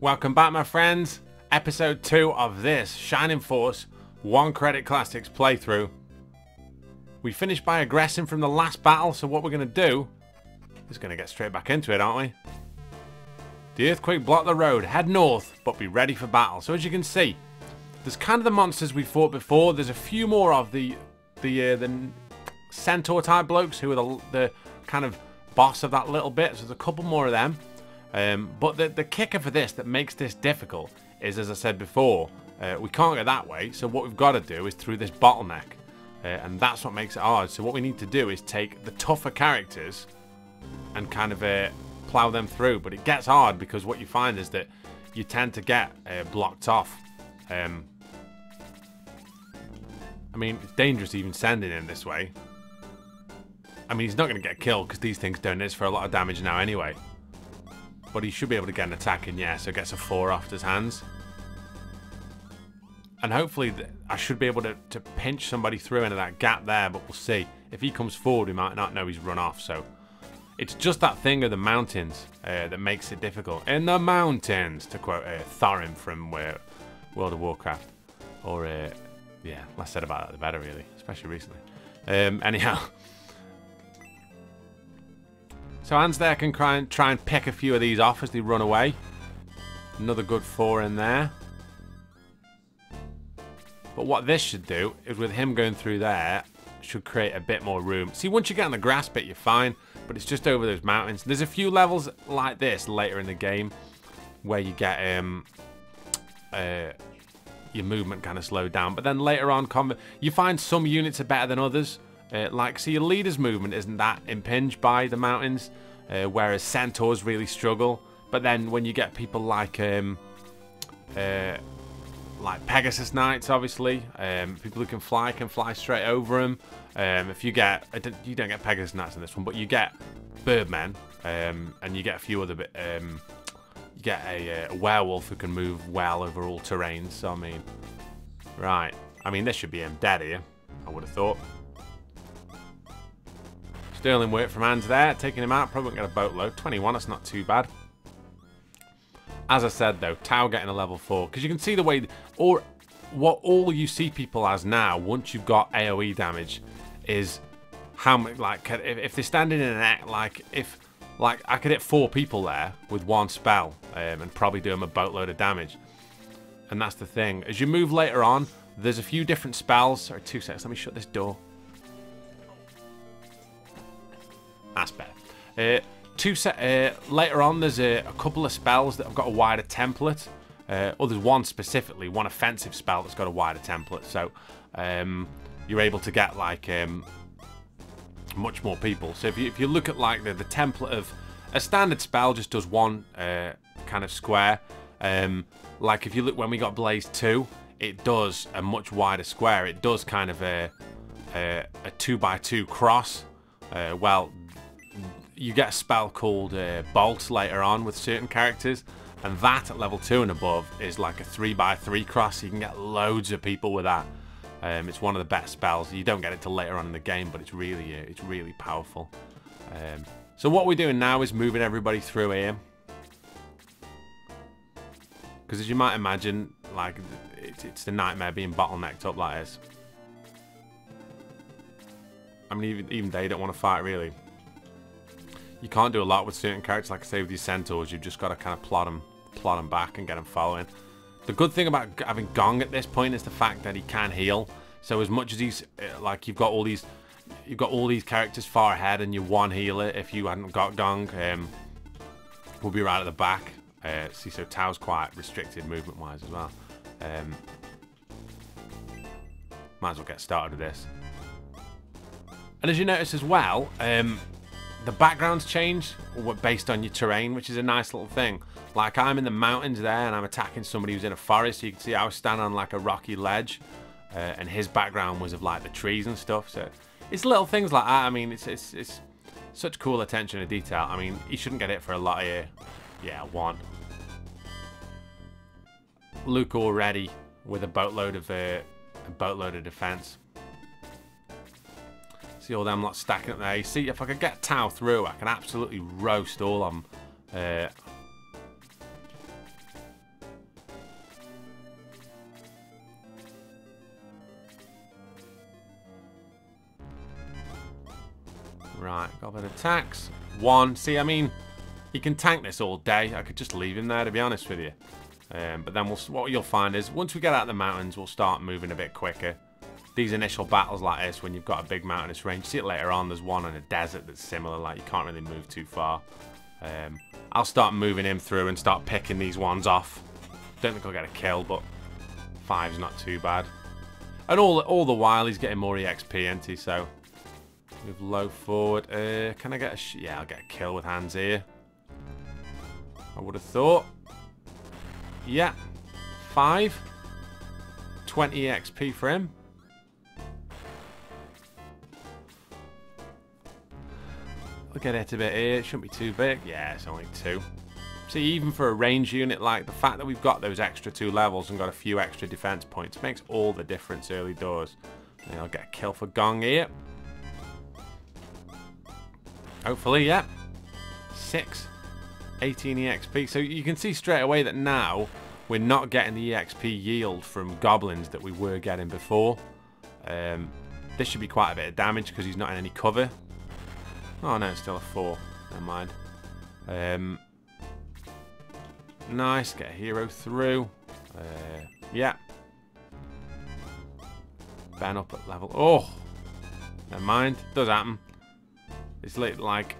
Welcome back, my friends. Episode 2 of this Shining Force 1 Credit Classics playthrough. We finished by aggressing from the last battle, so what we're going to do is going to get straight back into it, aren't we? The earthquake blocked the road. Head north, but be ready for battle. So as you can see, there's kind of the monsters we fought before. There's a few more of the centaur type blokes who are the kind of boss of that little bit. So there's a couple more of them. But the kicker for this that makes this difficult is, as I said before, we can't go that way. So what we've got to do is through this bottleneck. And that's what makes it hard. So what we need to do is take the tougher characters and kind of plow them through. But it gets hard because what you find is that you tend to get blocked off. I mean, it's dangerous even sending him this way. I mean, he's not going to get killed because these things don't hit for a lot of damage now anyway. But he should be able to get an attack in, yeah, so it gets a 4 off his hands. And hopefully I should be able to pinch somebody through into that gap there, but we'll see. If he comes forward, we might not know he's run off, so... It's just that thing of the mountains that makes it difficult. In the mountains, to quote Thorin from World of Warcraft. Or, yeah, less said about that the better, really, especially recently. Anyhow... So Hans there can try and pick a few of these off as they run away. Another good 4 in there. But what this should do is with him going through there, should create a bit more room. See, once you get on the grass bit, you're fine. But it's just over those mountains. There's a few levels like this later in the game where you get your movement kind of slowed down. But then later on, you find some units are better than others. See, your leader's movement isn't that impinged by the mountains, whereas centaurs really struggle. But then when you get people like Pegasus Knights, obviously, people who can fly straight over them. If you get, you don't get Pegasus Knights in this one, but you get Birdmen, and you get a few other bit. You get a werewolf who can move well over all terrains. So I mean, right? I mean, this should be him dead here. I would have thought. Sterling work from Hans there, taking him out. Probably won't get a boatload. 21, that's not too bad. As I said though, Tau getting a level 4. Because you can see the way, or what all you see people as now, once you've got AoE damage, is how much, like, if they're standing in an act, like, I could hit 4 people there with one spell, and probably do them a boatload of damage. And that's the thing. As you move later on, there's a few different spells. Sorry, 2 seconds, let me shut this door. That's better. Later on, there's a couple of spells that have got a wider template. Or there's one specifically, one offensive spell that's got a wider template. So you're able to get like much more people. So if you look at like the template of a standard spell, just does one kind of square. Like if you look when we got Blaze 2, it does a much wider square. It does kind of a 2x2 cross. Well, you get a spell called Bolt later on with certain characters, and that at level 2 and above is like a 3x3 cross. You can get loads of people with that. It's one of the best spells. You don't get it till later on in the game, but it's really powerful. So what we're doing now is moving everybody through here, because as you might imagine, like it's the nightmare being bottlenecked up like this. I mean, even they don't want to fight really. You can't do a lot with certain characters, like I say with these centaurs. You've just got to kind of plot them back and get them following. The good thing about having Gong at this point is the fact that he can heal. So as much as he's like you've got all these characters far ahead, and you're one healer. If you hadn't got Gong, we'll be right at the back. See, so Tau's quite restricted movement-wise as well. Might as well get started with this. And as you notice as well, the backgrounds change based on your terrain, which is a nice little thing. Like I'm in the mountains there and I'm attacking somebody who's in a forest. So you can see I was standing on like a rocky ledge, and his background was of like the trees and stuff. So it's little things like that. I mean, it's such cool attention to detail. I mean, you shouldn't get it for a lot here. Yeah, 1. Luke already with a boatload of defense. See all them lot stacking up there. You see, if I could get Tau through, I can absolutely roast all of them. Right, goblin attacks. 1. See, I mean, you can tank this all day. I could just leave him there, to be honest with you. But then what you'll find is, once we get out of the mountains, we'll start moving a bit quicker. These initial battles like this, when you've got a big mountainous range, see it later on, there's one in a desert that's similar, like you can't really move too far. I'll start moving him through and start picking these ones off. Don't think I'll get a kill, but 5's not too bad. And all the while, he's getting more EXP, isn't he? So, move low forward. Can I get a... yeah, I'll get a kill with hands here. I would have thought. Yeah. 5. 20 EXP for him. Look at it a bit here. It shouldn't be too big. Yeah, it's only 2. See, even for a range unit, like the fact that we've got those extra 2 levels and got a few extra defense points makes all the difference early doors. And I'll get a kill for Gong here. Hopefully, yeah. 6. 18 EXP. So you can see straight away that now we're not getting the EXP yield from goblins that we were getting before. This should be quite a bit of damage because he's not in any cover. Oh no, it's still a 4. Never mind. Nice, get a hero through. Yeah. Ben up at level. Oh, never mind. Does happen. It's like,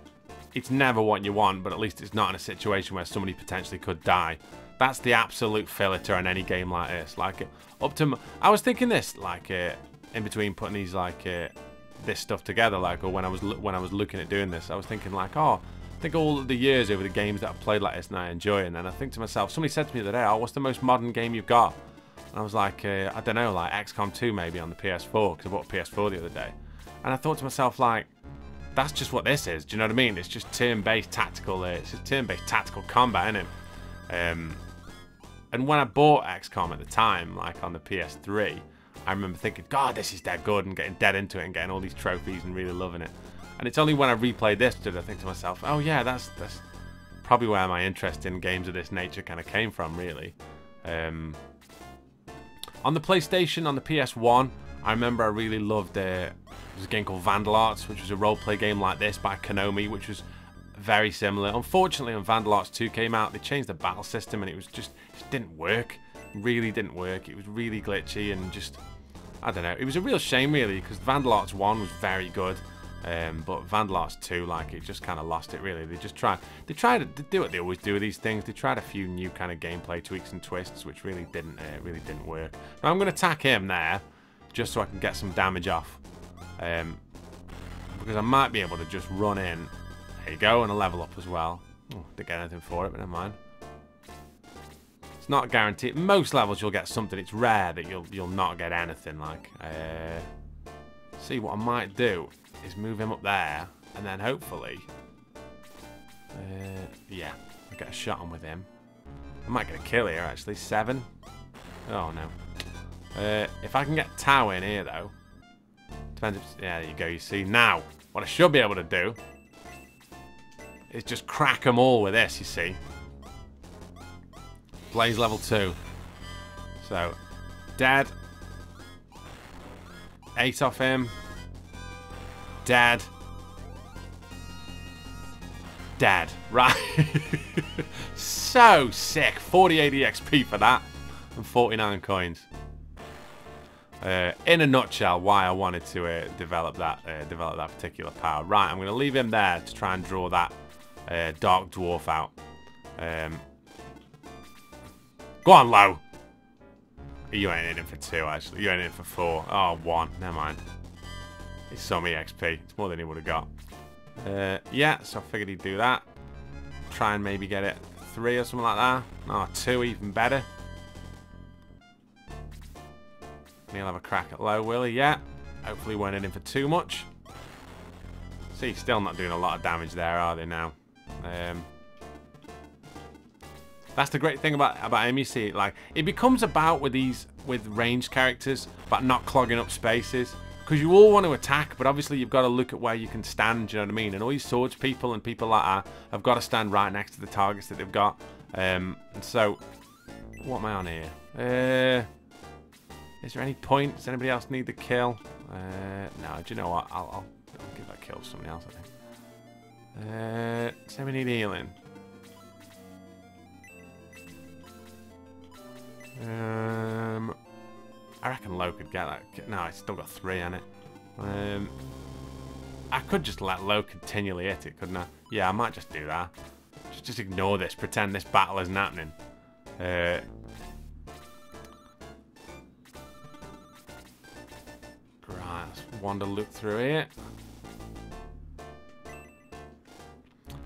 it's never what you want, but at least it's not in a situation where somebody potentially could die. That's the absolute filliter in any game like this. Like, up to, I was thinking this, like, in between putting these, like, this stuff together, like, or when I was looking at doing this, I was thinking, like, oh, I think all of the years over the games that I've played like this and I enjoy it, and then I think to myself, somebody said to me the other day, oh, what's the most modern game you've got? And I was like, I don't know, like XCOM 2 maybe on the PS4, because I bought a PS4 the other day. And I thought to myself, like, that's just what this is. Do you know what I mean? It's just turn-based tactical. It's just turn-based tactical combat, isn't it? And when I bought XCOM at the time, like on the PS3, I remember thinking, God, this is dead good, and getting dead into it and getting all these trophies and really loving it. And it's only when I replayed this did I think to myself, oh yeah, that's probably where my interest in games of this nature kind of came from, really. On the PlayStation, on the PS1, I remember I really loved there was a game called Vandal Arts, which was a role-play game like this by Konami, which was very similar. Unfortunately, when Vandal Arts 2 came out, they changed the battle system, and it just didn't work. It really didn't work. It was really glitchy, and just, I don't know. It was a real shame, really, because Vandal Arts 1 was very good. But Vandal Arts 2, like, it just kind of lost it, really. They tried to do what they always do with these things. They tried a few new kind of gameplay tweaks and twists, which really didn't work. Now I'm going to attack him there, just so I can get some damage off. Because I might be able to just run in. There you go, and a level up as well. Oh, didn't get anything for it, but never mind. It's not guaranteed. Most levels you'll get something. It's rare that you'll not get anything. Like, see, what I might do is move him up there, and then hopefully, yeah, I'll get a shot on with him. I might get a kill here, actually. 7. Oh, no. If I can get Tau in here, though, depends if, yeah, there you go, you see. Now, what I should be able to do is just crack them all with this, you see. Blaze level 2. So, dead. 8 off him. Dead. Dead. Right. So sick. 48 EXP for that. And 49 coins. In a nutshell, why I wanted to develop that particular power. Right, I'm going to leave him there to try and draw that Dark Dwarf out. Go on, low. You ain't in it for 2, actually. You ain't in it for 4. Oh, 1. Never mind. It's some EXP. It's more than he would have got. Yeah, so I figured he'd do that. Try and maybe get it 3 or something like that. Oh, 2, even better. He'll have a crack at low, will he? Yeah. Hopefully won't hit him for too much. See, still not doing a lot of damage there, are they now? That's the great thing about him, you see. Like, it becomes about with ranged characters, about not clogging up spaces. Because you all want to attack, but obviously you've got to look at where you can stand, do you know what I mean? And all these swords people and people like that have got to stand right next to the targets that they've got. And so, what am I on here? Is there any point? Does anybody else need the kill? No, do you know what? I'll give that kill to somebody else, I think. So we need healing. I reckon Lo could get that. No, it's still got 3 on it. I could just let Lo continually hit it, couldn't I? Yeah, I might just do that. Just ignore this. Pretend this battle isn't happening. Right, let's wander look through here.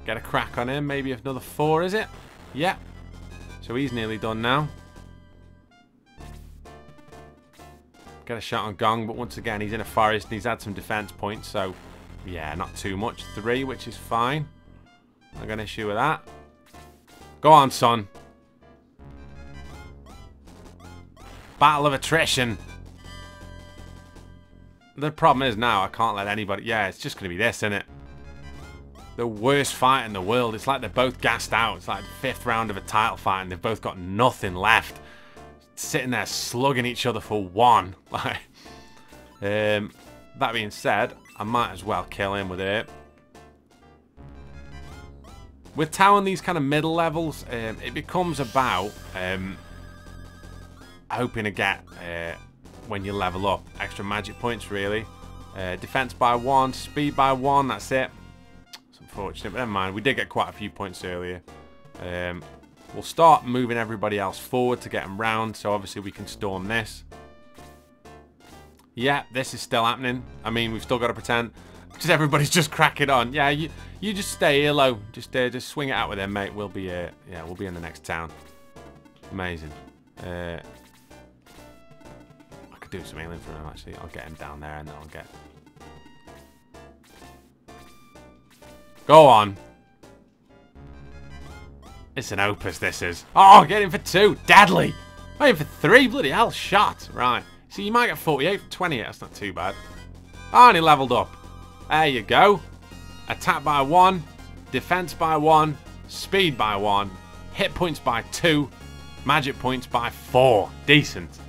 Get a crack on him. Maybe another 4, is it? Yeah. So he's nearly done now. Get a shot on Gong, but once again, he's in a forest and he's had some defense points, so yeah, not too much. 3, which is fine. Not got an issue with that. Go on, son. Battle of attrition. The problem is now I can't let anybody... Yeah, it's just going to be this, isn't it? The worst fight in the world. It's like they're both gassed out. It's like the 5th round of a title fight and they've both got nothing left. Sitting there slugging each other for 1. Like, that being said, I might as well kill him with it. With towering these kind of middle levels, it becomes about hoping to get, when you level up, extra magic points, really. Defense by 1, speed by 1, that's it. It's unfortunate, but never mind. We did get quite a few points earlier. We'll start moving everybody else forward to get them round, so obviously we can storm this. Yeah, this is still happening. I mean, we've still got to pretend. Because everybody's just cracking on. Yeah, you just stay here, Lo. Just swing it out with him, mate. We'll be yeah, we'll be in the next town. Amazing. I could do some healing for him, actually. I'll get him down there, and then I'll get... Go on. It's an opus, this is. Oh, get him for 2. Deadly. Not even for 3. Bloody hell, shot. Right. So you might get 48 for 28. That's not too bad. Oh, and he leveled up. There you go. Attack by 1. Defense by 1. Speed by 1. Hit points by 2. Magic points by 4. Decent.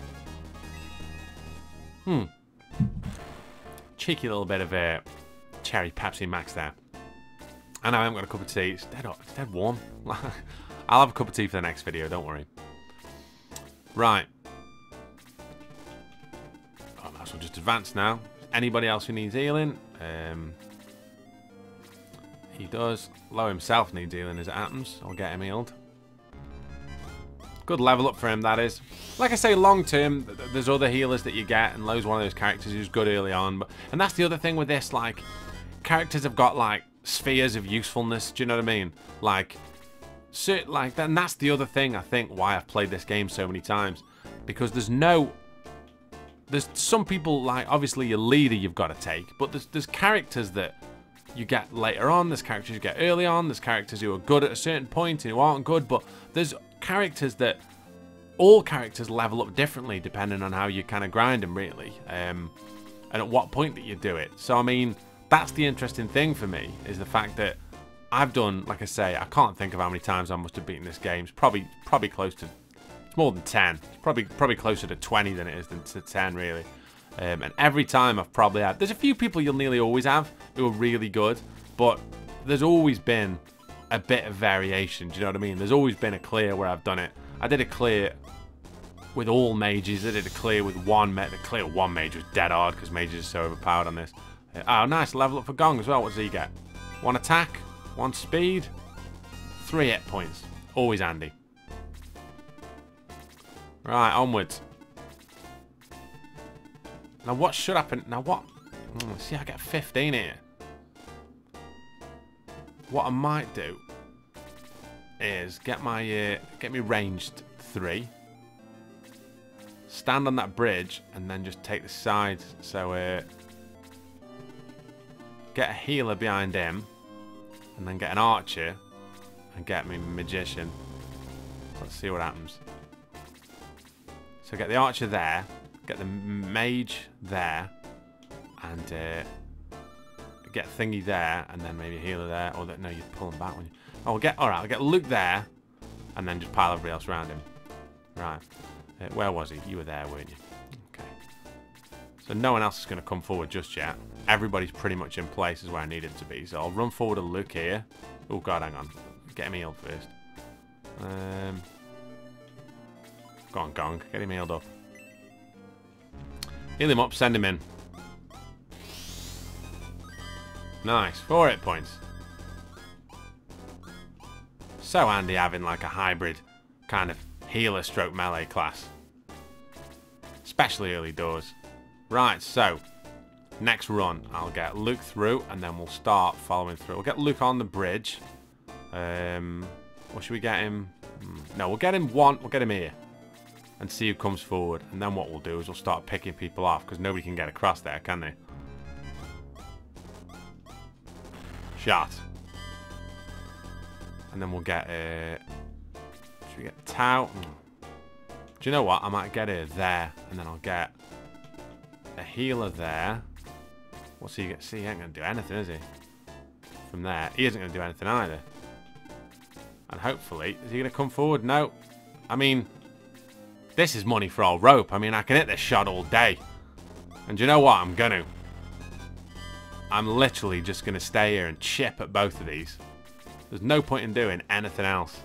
Cheeky little bit of cherry Pepsi Max there. I know I haven't got a cup of tea. It's dead hot. It's dead warm. I'll have a cup of tea for the next video. Don't worry. Right. Oh, might as well just advance now. Anybody else who needs healing? He does. Lo himself needs healing as it happens. I'll get him healed. Good level up for him, that is. Like I say, long term, there's other healers that you get, and Lo's one of those characters who's good early on. And that's the other thing with this, like, characters have got, like, spheres of usefulness. Do you know what I mean? Like and that's the other thing, I think, why I've played this game so many times. Because there's some people, like, obviously your leader you've got to take, but there's characters that you get later on, there's characters you get early on, there's characters who are good at a certain point and who aren't good, but there's characters that all characters level up differently depending on how you kind of grind them, really, and at what point that you do it. So I mean, that's the interesting thing for me, is the fact that I've done, like I say, I can't think of how many times I must have beaten this game. It's probably close to, it's more than 10. It's probably closer to 20 than it is to 10, really. And every time I've probably had, there's a few people you'll nearly always have who are really good, but there's always been a bit of variation. Do you know what I mean? There's always been a clear where I've done it. I did a clear with all mages. I did a clear with one mage. The clear one mage was dead hard because mages are so overpowered on this. Oh, nice. Level up for Gong as well. What does he get? 1 attack, 1 speed, 3 hit points. Always handy. Right, onwards. Now what should happen? Now what? See, I get 15 here. What I might do is get me ranged 3. Stand on that bridge and then just take the sides. So get a healer behind him, and then get an archer and get me magician. Let's see what happens. So get the archer there, get the mage there, and get thingy there, and then maybe a healer there. Or no, you pull him back when you. Oh, I'll get Luke there, and then just pile everybody else around him. Right. Where was he? You were there, weren't you? Okay. So no one else is going to come forward just yet. Everybody's pretty much in place is where I need it to be. So I'll run forward a look here. Oh god, hang on. Get him healed first. Go on, Gong. Get him healed up. Heal him up, send him in. Nice. 4 hit points. So handy having like a hybrid kind of healer stroke melee class. Especially early doors. Right, so next run I'll get Luke through and then we'll start following through. We'll get Luke on the bridge. Or should we get him? No, we'll get him here. And see who comes forward. And then what we'll do is we'll start picking people off because nobody can get across there, can they? Shot. And then we'll get should we get Tau? Do you know what? I might get her there. And then I'll get a healer there. What's he get? See, he ain't going to do anything, is he? From there. He isn't going to do anything either. And hopefully, is he going to come forward? No. I mean, this is money for all rope. I mean, I can hit this shot all day. And do you know what? I'm going to. I'm literally just going to stay here and chip at both of these. There's no point in doing anything else.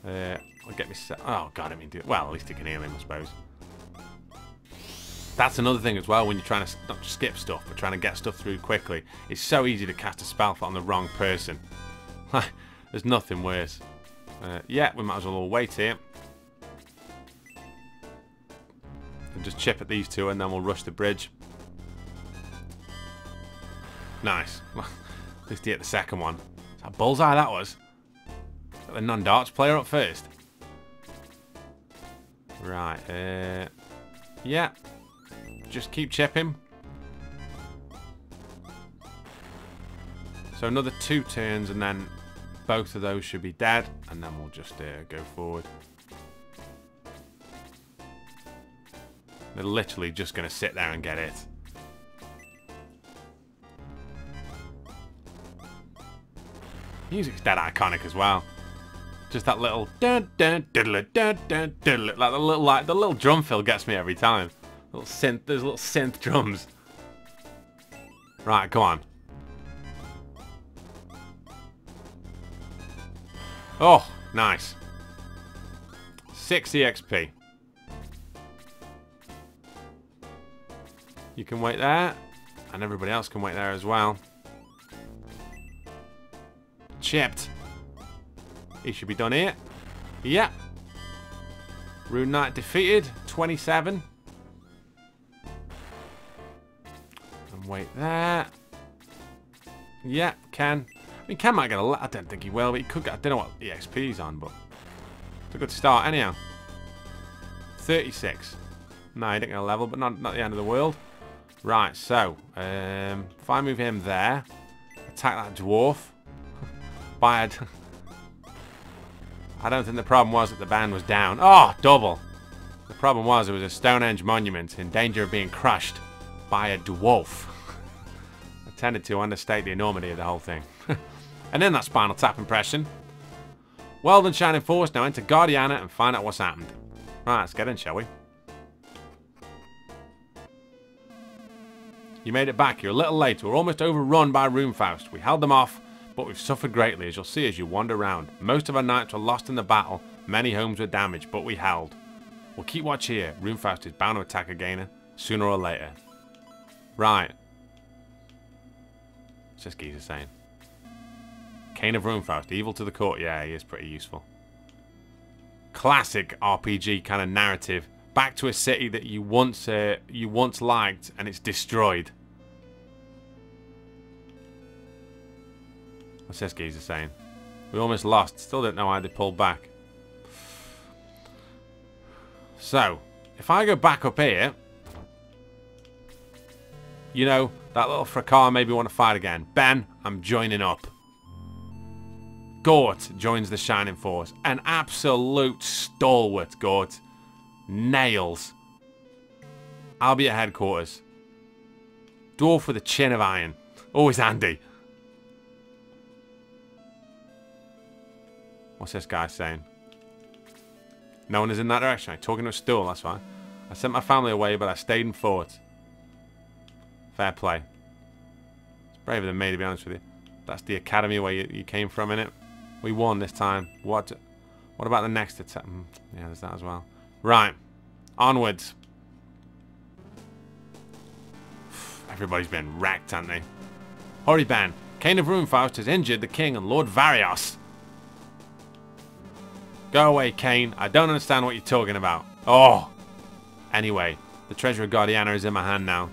I'll get me set. Oh, God, I mean, well, at least he can heal him, I suppose. That's another thing as well when you're trying to not skip stuff, but trying to get stuff through quickly. It's so easy to cast a spell on the wrong person. There's nothing worse. Yeah, we might as well all wait here. And just chip at these two and then we'll rush the bridge. Nice. At least he hit the second one. Is that bullseye that was? Got the non-darts player up first. Right. Yeah. Just keep chipping. So another 2 turns and then both of those should be dead. And then we'll just go forward. They're literally just going to sit there and get it. Music's dead iconic as well. Just that little dun dun diddle dun dun diddle, like the little drum fill gets me every time. Little synth, there's little synth drums. Right, come on. Oh, nice. 6 EXP. You can wait there, and everybody else can wait there as well. Chipped. He should be done here. Yeah. Rune Knight defeated. 27. And wait there. Yeah, Ken. I mean, Ken might get a lot. I don't think he will, but he could get. I don't know what EXP he's on, but it's a good start. Anyhow. 36. No, he didn't get a level, but not the end of the world. Right, so if I move him there, attack that dwarf. Bad. I don't think the problem was that the band was down. Oh, double. The problem was it was a Stonehenge monument in danger of being crushed by a dwarf. I tended to understate the enormity of the whole thing. And then that Spinal Tap impression. Well done, Shining Force. Now enter Guardiana and find out what's happened. Right, let's get in, shall we? You made it back. You're a little late. We're almost overrun by Runefaust. We held them off, but we've suffered greatly, as you'll see as you wander around. Most of our knights were lost in the battle. Many homes were damaged, but we held. We'll keep watch here. Runefaust is bound to attack again, sooner or later. Right. What's this geezer saying? Cane of Runefaust, evil to the court. Yeah, he is pretty useful. Classic RPG kind of narrative. Back to a city that you once liked, and it's destroyed. What's this geezer saying? We almost lost. Still don't know why they pulled back. So, if I go back up here, you know, that little fracas maybe want to fight again. Ben, I'm joining up. Gort joins the Shining Force. An absolute stalwart, Gort. Nails. I'll be at headquarters. Dwarf with a chin of iron. Always handy. What's this guy saying? No one is in that direction. I'm talking to a stool, that's fine. I sent my family away, but I stayed and fought. Fair play. It's braver than me, to be honest with you. That's the academy where you came from, innit? We won this time. What about the next attack? Yeah, there's that as well. Right. Onwards. Everybody's been wrecked, haven't they? Hurry, Ben. Cain of Runefaust has injured the king and Lord Varios. Go away, Cain. I don't understand what you're talking about. Oh. Anyway, the treasure of Guardiana is in my hand now.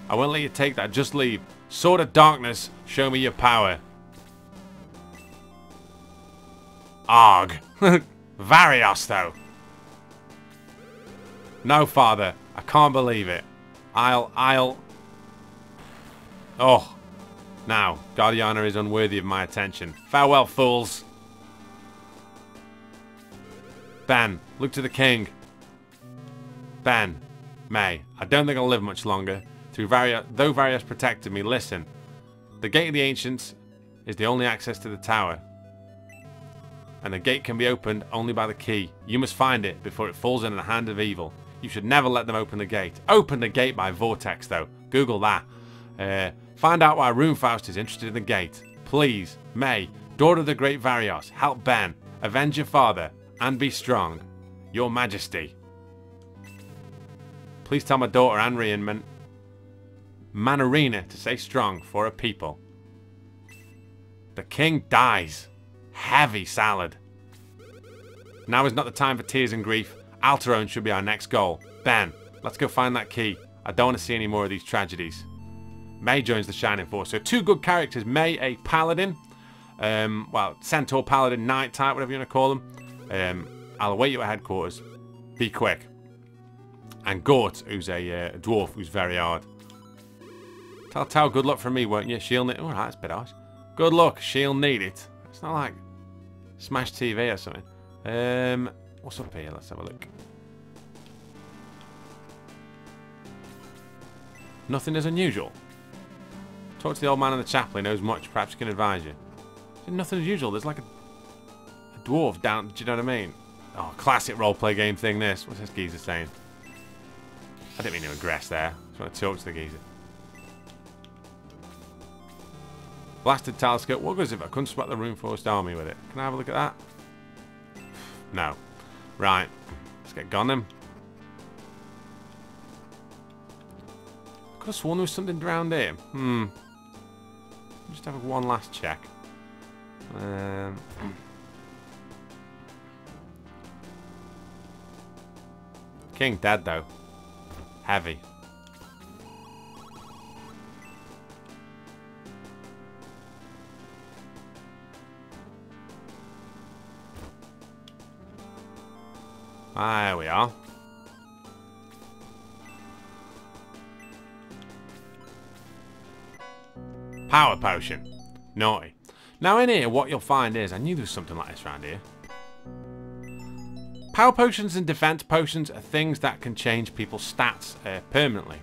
I won't let you take that. Just leave. Sword of Darkness, show me your power. Arg. Varios, though. No, father. I can't believe it. I'll... Oh. Now, Guardiana is unworthy of my attention. Farewell, fools. Ben, look to the king. Ben, May, I don't think I'll live much longer. Though Varios protected me, listen. The Gate of the Ancients is the only access to the tower. And the gate can be opened only by the key. You must find it before it falls into the hand of evil. You should never let them open the gate. Open the gate by Vortex, though. Google that. Find out why Runefaust is interested in the gate. Please, May, daughter of the great Varios, help Ben, avenge your father, and be strong. Your Majesty. Please tell my daughter Anri and Manarina to stay strong for her people. The king dies. Heavy salad. Now is not the time for tears and grief. Alterone should be our next goal. Ben, let's go find that key. I don't want to see any more of these tragedies. May joins the Shining Force. So 2 good characters. May, a paladin. Well, centaur, paladin, knight type, whatever you want to call them. I'll await you at headquarters. Be quick. And Gort, who's a dwarf, who's very hard. Tell good luck from me, won't you? She'll need... Alright, that's a bit harsh. Good luck. She'll need it. It's not like Smash TV or something. What's up here? Let's have a look. Nothing is unusual. Talk to the old man in the chapel. He knows much. Perhaps he can advise you. Nothing unusual. There's like a dwarf down. Do you know what I mean? Oh, classic roleplay game thing, this. What's this geezer saying? I didn't mean to aggress there. I just want to talk to the geezer. Blasted telescope. What goes if I couldn't spot the Runefaust army with it? Can I have a look at that? No. Right. Let's get gone then. Could have sworn there was something around here. Just have one last check. King dead though. Heavy. There we are. Power potion. Naughty. Now in here, what you'll find is, I knew there was something like this around here. Power potions and defense potions are things that can change people's stats permanently.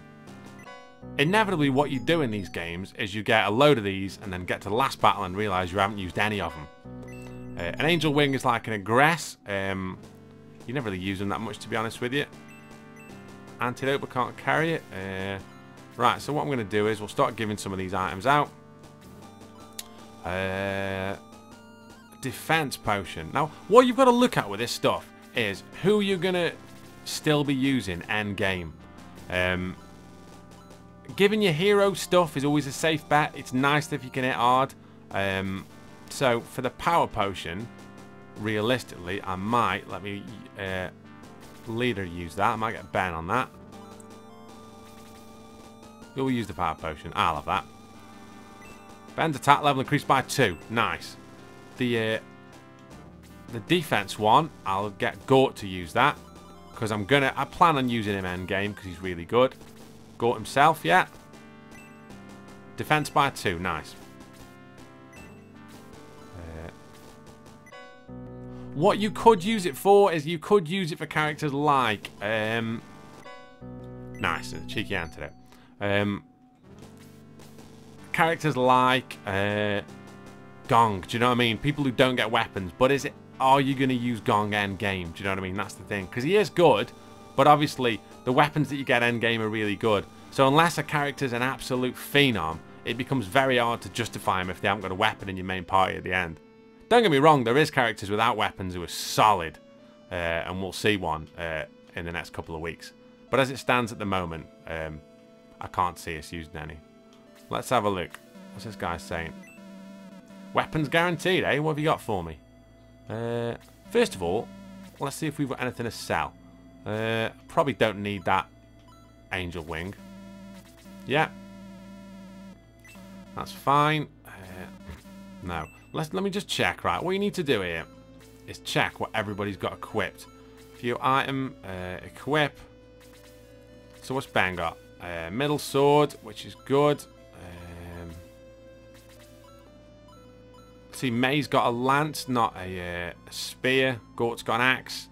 Inevitably, what you do in these games is you get a load of these and then get to the last battle and realise you haven't used any of them. An angel wing is like an aggress. You never really use them that much, to be honest with you. Antidote, but can't carry it. Right, so what I'm going to do is we'll start giving some of these items out. Defense potion. Now, what you've got to look at with this stuff is who you're going to still be using end game. Giving your hero stuff is always a safe bet. It's nice if you can hit hard. So, for the power potion, realistically, I might let me leader use that. I might get Ben on that. Who will use the power potion? I'll have that. Ben's attack level increased by 2. Nice. The defense one, I'll get Gort to use that because I plan on using him end game because he's really good. Gort himself, yeah. Defense by 2. Nice. What you could use it for is you could use it for characters like nice, a cheeky antidote. Characters like Gong, do you know what I mean? People who don't get weapons, but are you going to use Gong end game? Do you know what I mean? That's the thing, because he is good, but obviously the weapons that you get endgame are really good. So unless a character's an absolute phenom, it becomes very hard to justify him if they haven't got a weapon in your main party at the end. Don't get me wrong, there is characters without weapons who are solid, and we'll see one in the next couple of weeks. But as it stands at the moment, I can't see us using any. Let's have a look. What's this guy saying? Weapons guaranteed, eh? What have you got for me? First of all, let's see if we've got anything to sell. Probably don't need that angel wing. Yeah. That's fine. No. Let me just check, right? What you need to do here is check what everybody's got equipped. View item, equip. So what's Ben got? Middle sword, which is good. See, May's got a lance, not a spear. Gort's got an axe.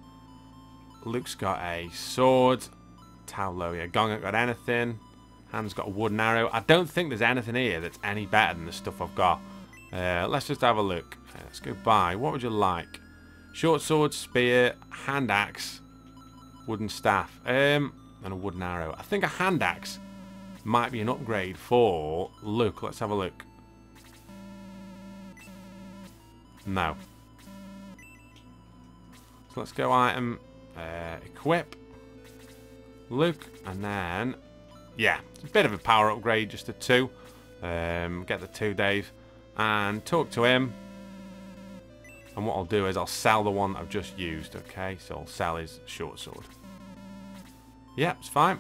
Luke's got a sword. Taulo, yeah, Gong ain't got anything. Han's got a wooden arrow. I don't think there's anything here that's any better than the stuff I've got. Let's just have a look. Let's go by. What would you like? Short sword, spear, hand axe, wooden staff, and a wooden arrow. I think a hand axe might be an upgrade for Luke. Let's have a look. No. So let's go item, equip, Luke, and then, yeah, it's a bit of a power upgrade, just a 2. Get the 2, Dave, and talk to him. And what I'll do is I'll sell the one that I've just used, okay? So I'll sell his short sword. Yeah, it's fine.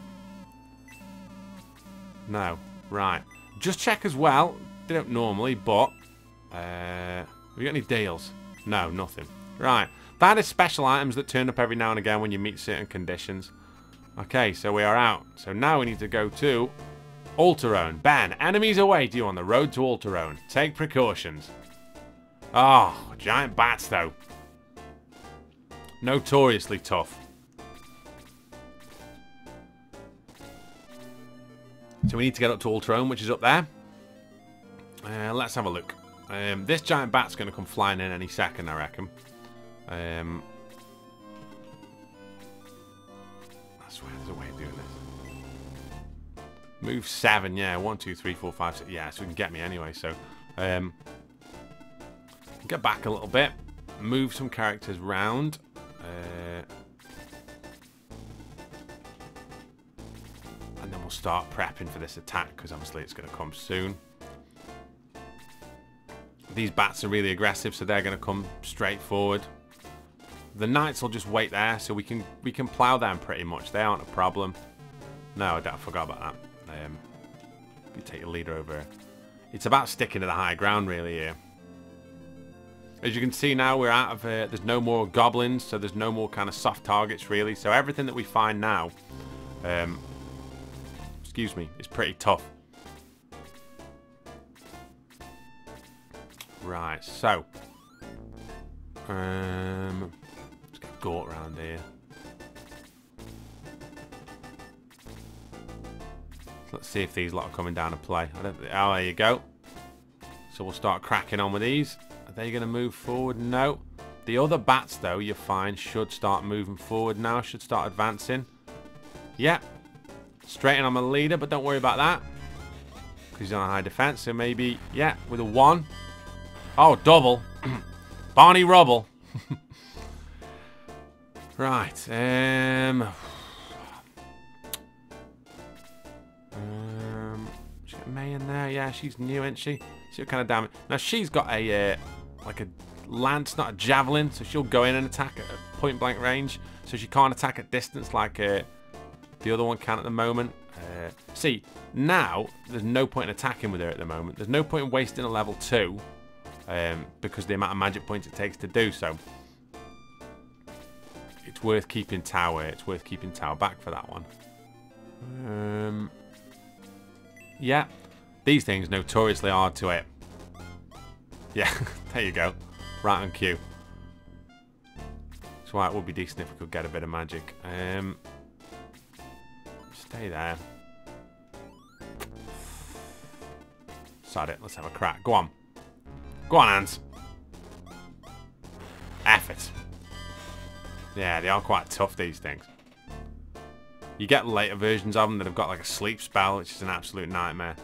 No, right. Just check as well. They don't normally, but have you got any deals? No, nothing. Right. That is special items that turn up every now and again when you meet certain conditions. Okay, so we are out. So now we need to go to Alterone. Ben, enemies await you on the road to Alterone. Take precautions. Oh, giant bats though. Notoriously tough. So we need to get up to Alterone, which is up there. Let's have a look. This giant bat's going to come flying in any second, I reckon. I swear there's a way of doing this. Move 7, yeah. 1, 2, 3, 4, 5, 6. Yeah, so we can get me anyway. So, get back a little bit. Move some characters round. And then we'll start prepping for this attack, because obviously it's going to come soon. These bats are really aggressive, so they're going to come straight forward. The knights will just wait there, so we can plow them pretty much. They aren't a problem. No, I forgot about that. You take your leader over. It's about sticking to the high ground, really, here. As you can see now, we're out of there's no more goblins, so there's no more kind of soft targets, really. So everything that we find now, excuse me, is pretty tough. Right, so let's get Gort around here. Let's see if these lot are coming down to play. Oh, there you go. So we'll start cracking on with these. Are they going to move forward? No. The other bats, though, you find should start moving forward now. Should start advancing. Yep. Straighten on my leader, but don't worry about that, because he's on a high defense. So maybe, yeah, with a 1. Oh, double. Barney Rubble. Right. Let's get May in there. Yeah, she's new, isn't she? She'll kind of damage. Now, she's got a, like a lance, not a javelin. So she'll go in and attack at point blank range. So she can't attack at distance like the other one can at the moment. See, now, there's no point in attacking with her at the moment. There's no point in wasting a level 2. Because the amount of magic points it takes to do so. It's worth keeping Tower. It's worth keeping Tower back for that one. Yeah. These things notoriously hard to hit. Yeah, there you go. Right on cue. That's why it would be decent if we could get a bit of magic. Stay there. Sod it. Let's have a crack. Go on. Go on, Hans. Effort. Yeah, they are quite tough, these things. You get later versions of them that have got like a sleep spell, which is an absolute nightmare.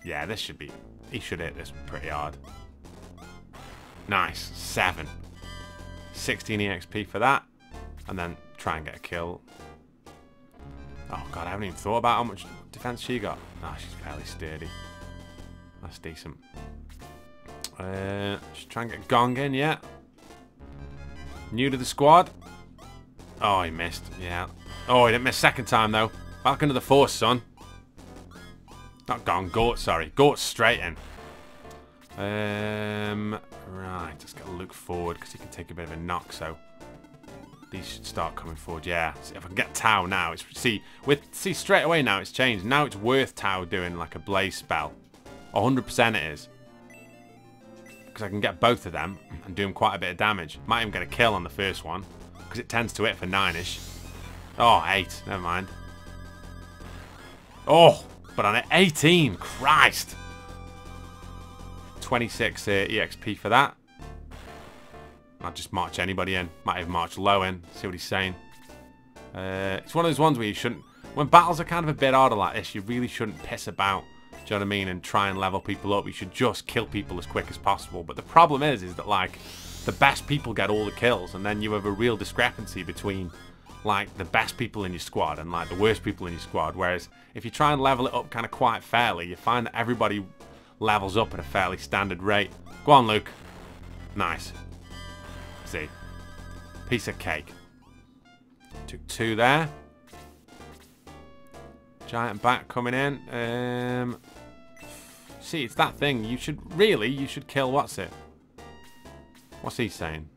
Yeah, this should be... He should hit this pretty hard. Nice. 7. 16 EXP for that. And then try and get a kill. Oh, God, I haven't even thought about how much defense she got. Oh, she's fairly sturdy. That's decent. Just try and get Gong in, yeah. New to the squad. Oh, he missed. Yeah. Oh, he didn't miss second time, though. Back into the force, son. Not Gong, Gort, sorry. Gort straight in. Right, just got to look forward because he can take a bit of a knock, so these should start coming forward. Yeah, see if I can get Tau now. It's see straight away now it's changed. Now it's worth Tau doing like a blaze spell. 100% it is. Because I can get both of them and do them quite a bit of damage. Might even get a kill on the first one because it tends to hit for 9ish. Oh, 8. Never mind. Oh, but on an 18. Christ. 26 EXP for that. I'll just march anybody in. Might even march low in. See what he's saying. It's one of those ones where you shouldn't... When battles are kind of a bit harder like this, you really shouldn't piss about. Do you know what I mean? And try and level people up. You should just kill people as quick as possible. But the problem is that, like, the best people get all the kills. And then you have a real discrepancy between, like, the best people in your squad and, like, the worst people in your squad. Whereas if you try and level it up kind of quite fairly, you find that everybody levels up at a fairly standard rate. Go on, Luke. Nice. See. Piece of cake. Took 2 there. Giant bat coming in. See, it's that thing. You should kill, what's it? What's he saying?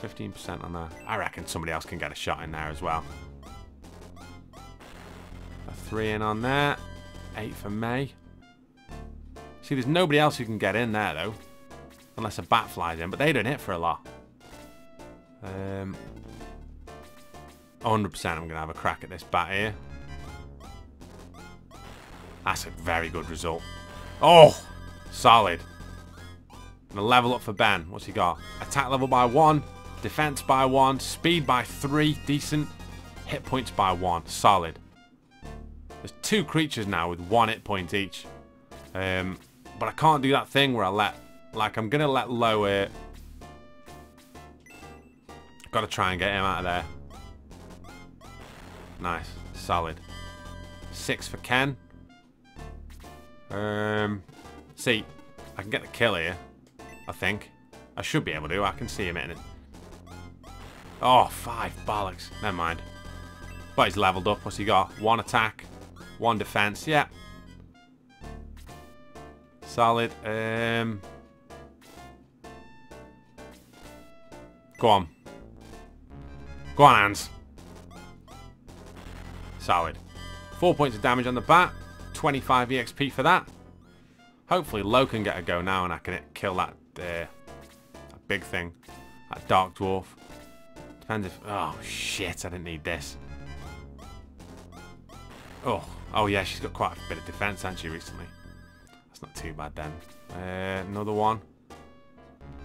15% on that. I reckon somebody else can get a shot in there as well. A 3 in on there. 8 for May. See, there's nobody else who can get in there, though. Unless a bat flies in, but they don't hit for a lot. 100% I'm going to have a crack at this bat here. That's a very good result. Oh! Solid. And a level up for Ben. What's he got? Attack level by 1. Defense by 1. Speed by 3. Decent. Hit points by 1. Solid. There's 2 creatures now with 1 hit point each. But I can't do that thing where I let... Like, I'm going to let low... Got to try and get him out of there. Nice. Solid. 6 for Ken. See, I can get the kill here. I think. I should be able to. I can see him hitting it. Oh, 5 bollocks. Never mind. But he's leveled up. What's he got? 1 attack. 1 defense. Yeah. Solid. Go on. Go on, Hans. Solid. 4 points of damage on the bat. 25 EXP for that. Hopefully Lo can get a go now and I can kill that big thing. That dark dwarf. Depends if... Oh, shit. I didn't need this. Oh yeah, she's got quite a bit of defense, hasn't she, recently? That's not too bad then. Another one.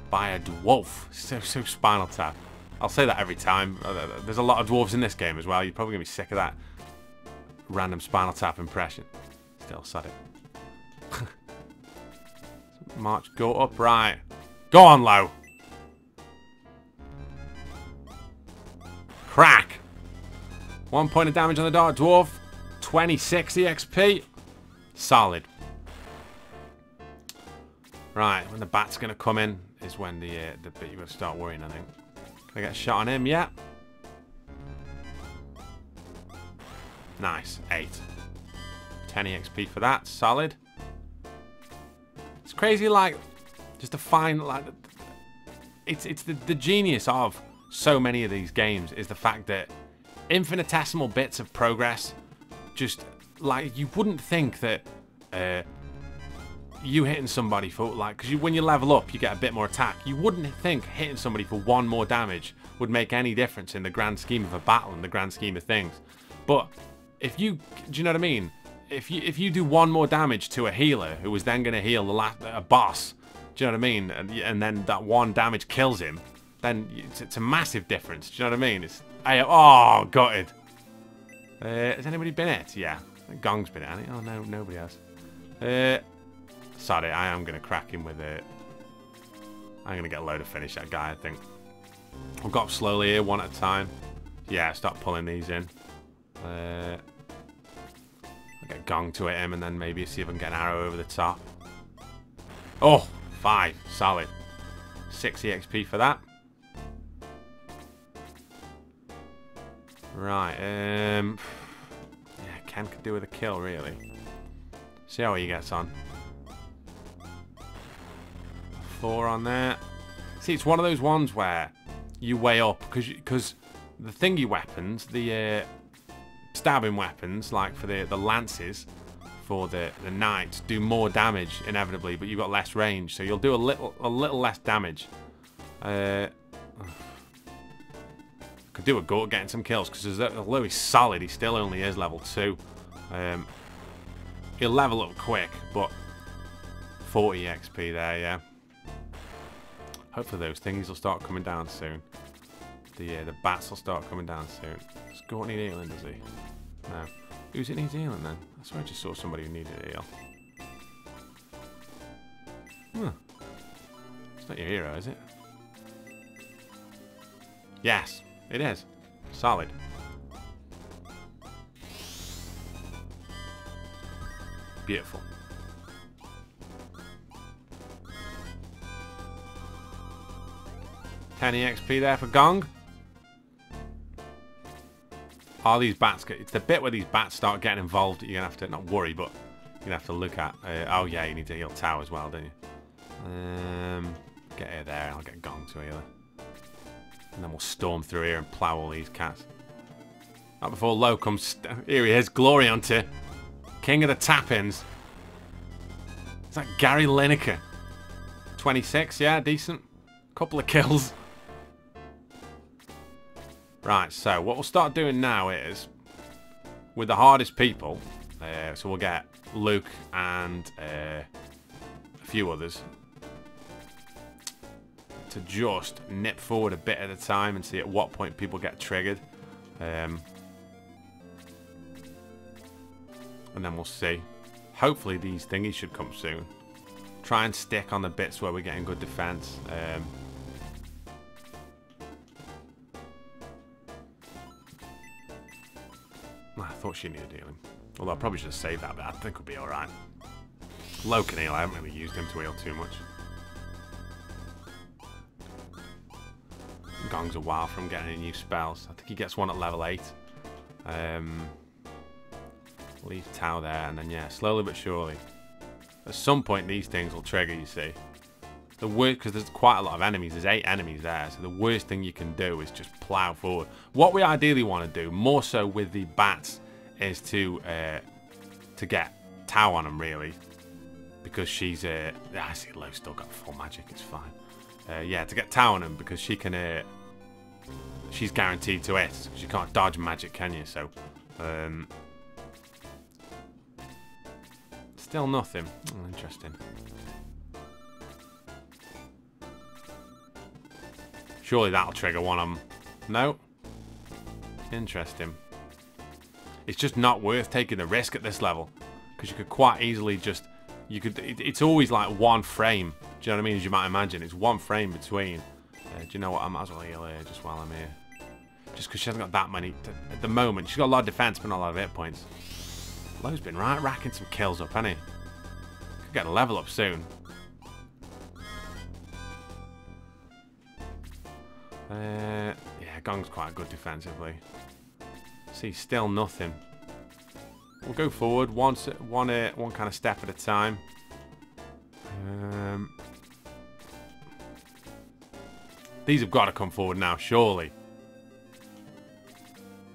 By a dwarf. So Spinal Tap. I'll say that every time. There's a lot of dwarves in this game as well. You're probably going to be sick of that random Spinal Tap impression. Still said it. March, go up, right. Go on, Lo. Crack. 1 point of damage on the Dark Dwarf. 26 EXP. Solid. Right, when the bat's going to come in is when the bit you're going to start worrying, I think. Can I get a shot on him? Yeah. Nice. 8. 10 EXP for that. Solid. It's crazy, like, just to find, like, it's the genius of so many of these games is the fact that infinitesimal bits of progress, just, like, you wouldn't think that you hitting somebody for, like, because when you level up, you get a bit more attack. You wouldn't think hitting somebody for 1 more damage would make any difference in the grand scheme of a battle and the grand scheme of things. But if you, do you know what I mean? If you do 1 more damage to a healer who is then going to heal a boss, do you know what I mean? And then that 1 damage kills him, then it's a massive difference. Do you know what I mean? Oh, gutted. Has anybody been hit? Yeah. Gong's been hit. Oh, no, nobody has. Sorry, I am going to crack him with it. I'm going to get a load to finish that guy, I think. I'll go up slowly here, one at a time. Yeah, start pulling these in. I'll get Gong to hit him and then maybe see if I can get an arrow over the top. Oh, 5. Solid. 6 EXP for that. Right, yeah, Ken could do with a kill, really. See how he gets on. 4 on there. See, it's one of those ones where you weigh up, because the thingy weapons, the stabbing weapons, like for the lances, for the knights, do more damage inevitably, but you've got less range, so you'll do a little less damage. Could do a go at getting some kills, because although he's solid, he still only is level 2. He'll level up quick, but 40 XP there, yeah. Hopefully those thingies will start coming down soon. The bats will start coming down soon. Does Gort need healing, does he? No. Who's it needs healing then? I swear I just saw somebody who needed a heal. Huh. It's not your hero, is it? Yes, it is. Solid. Beautiful. $10 there for Gong. Oh, these bats it's the bit where these bats start getting involved that you're gonna have to not worry, but you're gonna have to look at. Oh yeah, you need to heal Tau as well, don't you? Get her there, I'll get Gong to heal her. And then we'll storm through here and plow all these cats. Not before Low comes. Here he is, glory hunter, king of the tap-ins. Is that Gary Lineker? 26, yeah, decent. Couple of kills. Right, so what we'll start doing now is, with the hardest people, so we'll get Luke and a few others, to just nip forward a bit at a time and see at what point people get triggered. And then we'll see. Hopefully these thingies should come soon. Try and stick on the bits where we're getting good defense. I thought she needed healing. Although I probably should have saved that, but I think we'll be alright. Low can heal. I haven't really used him to heal too much. Gong's a while from getting any new spells. I think he gets one at level 8. Leave Tau there, and then yeah, slowly but surely. At some point these things will trigger, you see. The worst, because there's quite a lot of enemies. There's 8 enemies there, so the worst thing you can do is just plow forward. What we ideally want to do, more so with the bats, is to get Tau on them, really. Because she's... I see Low still got full magic, it's fine. Yeah, to get Tau on them, because she can... she's guaranteed to hit. Because you can't dodge magic, can you? So... still nothing. Oh, interesting. Surely that'll trigger one of them. No. Interesting. It's just not worth taking the risk at this level. Because you could quite easily just... It's always like one frame. Do you know what I mean? As you might imagine. It's one frame between. Do you know what? I might as well heal her just while I'm here. Just because she hasn't got that many... At the moment, she's got a lot of defense, but not a lot of hit points. Low's been right racking some kills up, hasn't he? Could get a level up soon. Yeah, Gong's quite good defensively. See, still nothing. We'll go forward one kind of step at a time. These have got to come forward now, surely.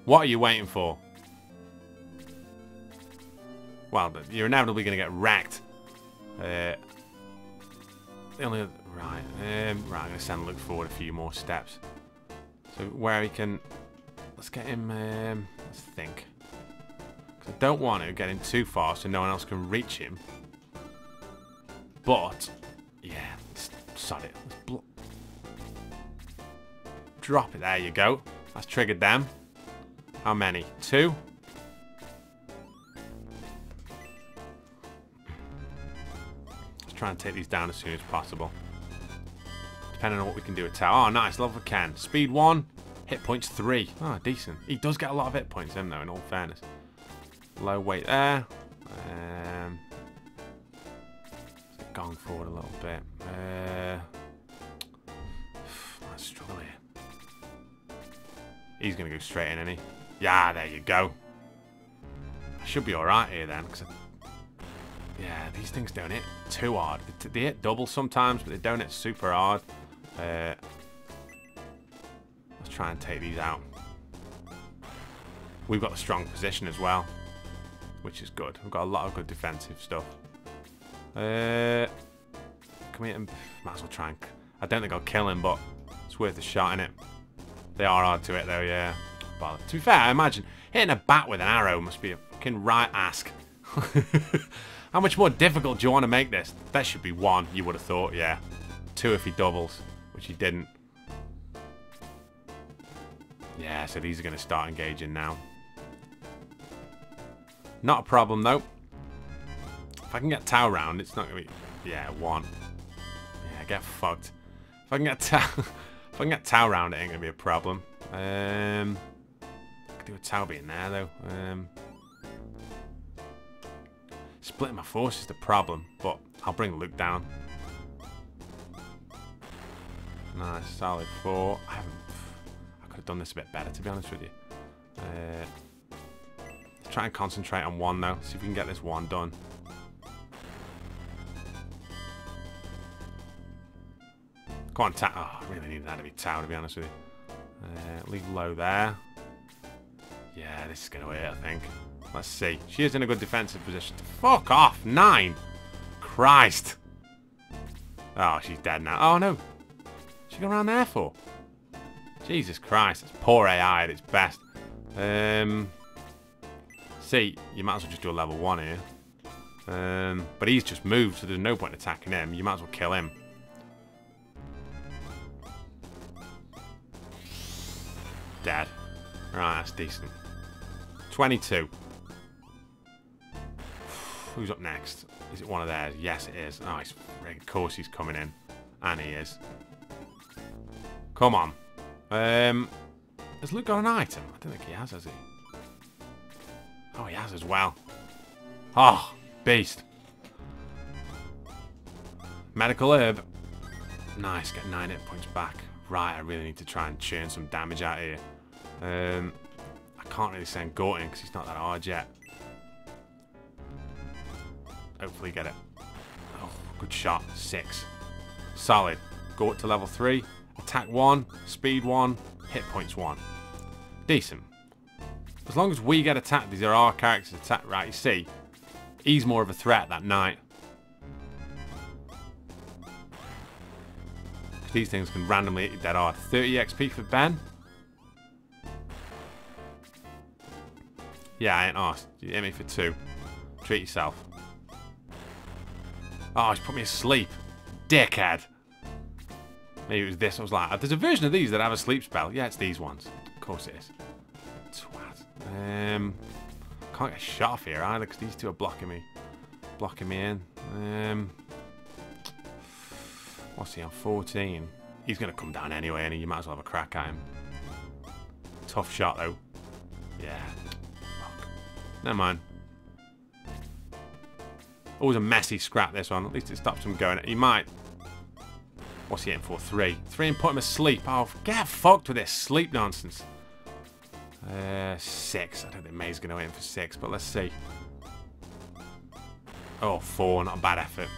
What are you waiting for? Well, you're inevitably going to get wrecked. Right, I'm going to send Luke forward a few more steps. So where he can... Let's get him... let's think. Because I don't want to get him too far so no one else can reach him. But, yeah, sod it. Drop it. There you go. That's triggered them. How many? 2? Let's try and take these down as soon as possible. Depending on what we can do with tower. Oh, nice. Level can. Speed 1. Hit points 3. Oh, decent. He does get a lot of hit points in, though, in all fairness. Low weight there. Going forward a little bit. I struggle here. He's going to go straight in, isn't he? Yeah, there you go. I should be alright here then. Yeah, these things don't hit too hard. They hit double sometimes, but they don't hit super hard. Let's try and take these out. We've got a strong position as well, which is good. We've got a lot of good defensive stuff. Can we hit him? Might as well try and... I don't think I'll kill him, but it's worth a shot, innit? They are hard to hit, though, yeah. But to be fair, I imagine hitting a bat with an arrow must be a fucking right ask. How much more difficult do you want to make this? That should be 1, you would have thought, yeah. 2 if he doubles, which he didn't. Yeah, so these are going to start engaging now. Not a problem, though. If I can get Tau round, it's not going to be... Yeah, 1. Yeah, get fucked. If I can get Tau round, it ain't going to be a problem. I could do a Tau being there, though. Splitting my force is the problem, but I'll bring Luke down. Nice, solid 4. I could have done this a bit better, to be honest with you. Let's try and concentrate on 1, though. See if we can get this 1 done. Come on, Tau. Oh, I really needed that to be Tau, to be honest with you. Leave low there. Yeah, this is going to hit, I think. Let's see. She is in a good defensive position. Fuck off. 9. Christ. Oh, she's dead now. Oh, no. What's she going around there for? Jesus Christ. It's poor AI at its best. See, you might as well just do a level 1 here. But he's just moved, so there's no point attacking him. You might as well kill him. Dead. Right, that's decent. 22. Who's up next? Is it one of theirs? Yes, it is. Oh, of course he's coming in. And he is. Come on. Has Luke got an item? I don't think he has he? Oh, he has as well. Oh, beast. Medical herb. Nice, get 9 hit points back. Right, I really need to try and churn some damage out here. I can't really send Gorton because he's not that hard yet. Hopefully get it. Oh, good shot. 6. Solid. Go up to level 3. Attack 1. Speed 1. Hit points 1. Decent. As long as we get attacked, these are our characters attacked. Right, you see, he's more of a threat that night. These things can randomly hit you dead hard. 30 XP for Ben. Yeah, I ain't asked. You hit me for 2. Treat yourself. Oh, he's put me asleep. Dickhead. Maybe it was this. I was like, there's a version of these that have a sleep spell. Yeah, it's these ones. Of course it is. Twat. Can't get shot off here either because these two are blocking me. Blocking me in. What's he on? 14. He's going to come down anyway, and you might as well have a crack at him. Tough shot, though. Yeah. Fuck. Never mind. Always a messy scrap, this one. At least it stops him going. He might. What's he hitting for? 3. 3 and put him asleep. Oh, get fucked with this sleep nonsense. 6. I don't think May's going to hit him for 6, but let's see. Oh, 4. Not a bad effort.